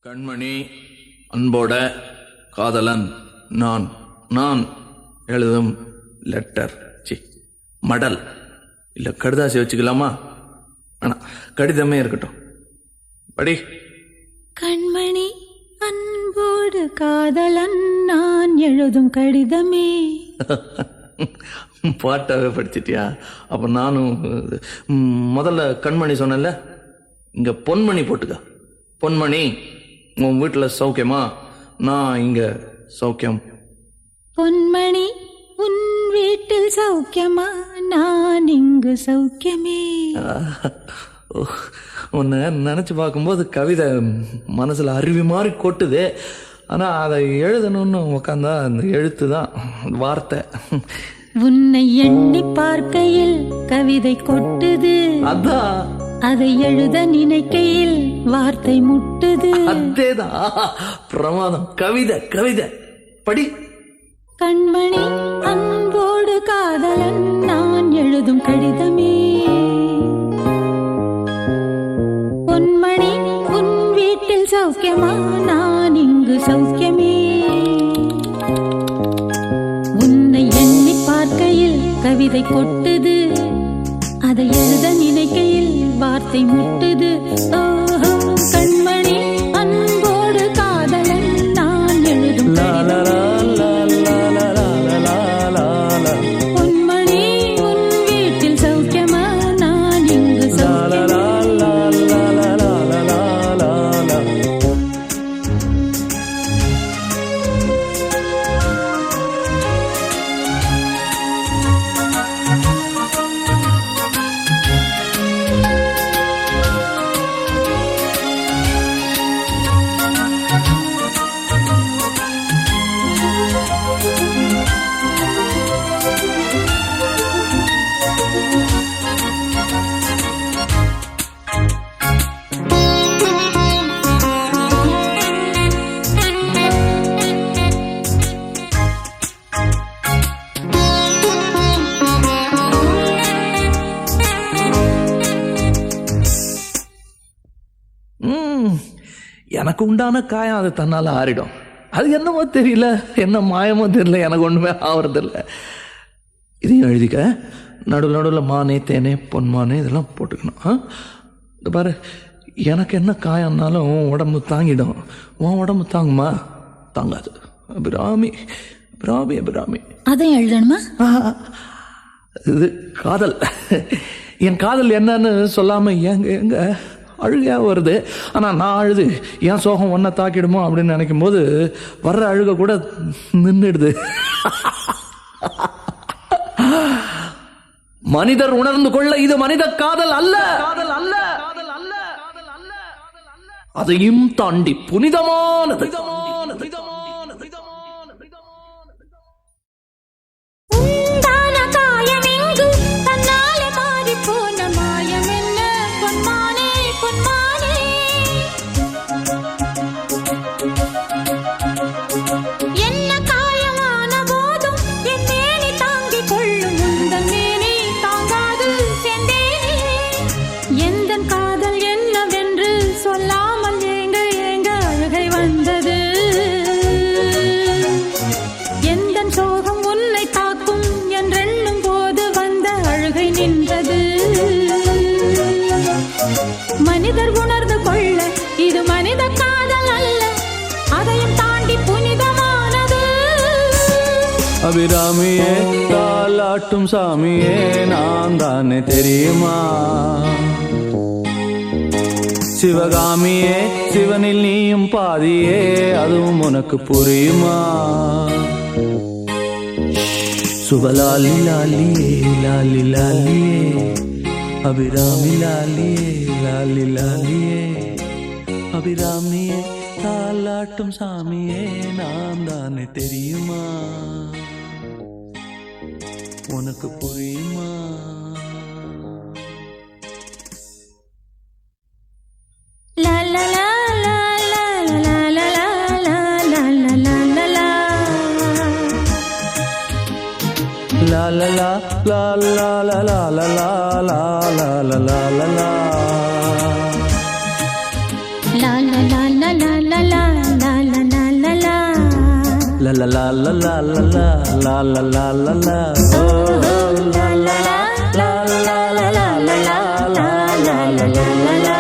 கண்மணி, அன்போட காதலன் நான். நான் எழுதும் லெட்டர், மடல் இல்ல கடுதாசி வச்சுக்கலாமா? ஆனா கடிதமே இருக்கட்டும், படி. கண்மணி, அன்போடு காதலன் நான் எழுதும் கடிதமே. பாட்டாவே படிச்சிட்டியா? அப்ப நானும் முதல்ல கண்மணி சொன்னேன்ல, இங்க பொன்மணி போட்டுக்க. பொன்மணி, உன் வீட்டுல சௌக்கியமா? நான் இங்க சௌக்கியம். பொன்மணி, உன் வீட்டில் சௌக்கியமா? நான் இங்கு சௌக்கியமே. உன்னை நினைச்சு பார்க்கும்போது கவிதை மனசுல அருவி மாதிரி கொட்டுது. ஆனா அதை எழுதணும்னு உக்காந்தா அந்த எழுத்து தான் வார்த்தை. உன்னை எண்ணி பார்க்கையில் கவிதை கொட்டுது, அதான் அதை எழுத நினைக்கையில் வார்த்தை முட்டுது. அதேதான், பிரமாதம். கவிதை கவிதை படி. கண்மணி, அன்போடு காதலன் நான் எழுதும் கடிதமே. பொன்மணி, உன் வீட்டில் சௌக்கியமா? நான் இங்கு சௌக்கியமே. உன்னை எண்ணி பார்க்கையில் கவிதை கொட்டுது, அதை எழுத நினைக்கையில் வார்த்தை முட்டுது. ஓஹோ, கண்மணி, அன்போடு காதலன் நான் எழுதும் கடிதமே. பொன்மணி, உன் வீட்டில் சௌக்கியமா? நான் இங்கு சௌக்கியமே. எனக்கு உண்டான காயம் அது தன்னால ஆறிடும். அது என்னமோ தெரியல, என்ன மாயமோ தெரியல, எனக்கு ஒண்ணுமே ஆவறதில்ல. இதையும் எழுதிக்க. நடுவில் நடுவில் மானே, தேனே, பொன்மானே இதெல்லாம் போட்டுக்கணும். இந்த பாரு, எனக்கு என்ன காயம்னாலும் உன் உடம்பு தாங்கிடும். உன் உடம்பு தாங்குமா? தாங்காது. அபிராமி, அபிராமி, அபிராமி. அதையும் எழுதணுமா? இது காதல். என் காதல் என்னன்னு சொல்லாம எங்க எங்க அழுகையா வருது. ஆனா நான் அழுது என் சோகம் ஒன்ன தாக்கிடுமோ அப்படின்னு நினைக்கும் போது வர்ற அழுக கூட நின்றுடுது. மனிதர் உணர்ந்து கொள்ள இது மனித காதல் அல்ல, காதல் அல்ல, அதையும் தாண்டி புனிதமானது. மனிதர் உணர்ந்து கொள்ள இது மனித காதல் அல்ல, அதையும் தாண்டி புனிதமானது. அபிராமியே, தாலாட்டும் சாமியே, நான் தானே தெரியுமா? சிவகாமியே, சிவனில் நீயும் பாதியே, அதுவும் உனக்கு புரியுமா? சுபலாலி லாலியே, லாலி லாலியே, அபிராமி லாலியே, லாலி லாலியே, அபிராமியே, தாலாட்டும் சாமியே, நான் தானே தெரியுமா? உனக்கு புரியுமா? லா லா லா லா லா லா லா லா லா லா லா லா லா. La la la la la la la la la la la la la la la. La la la la la la la la la la la la la la la la la oh la la la la la la la la la la la la la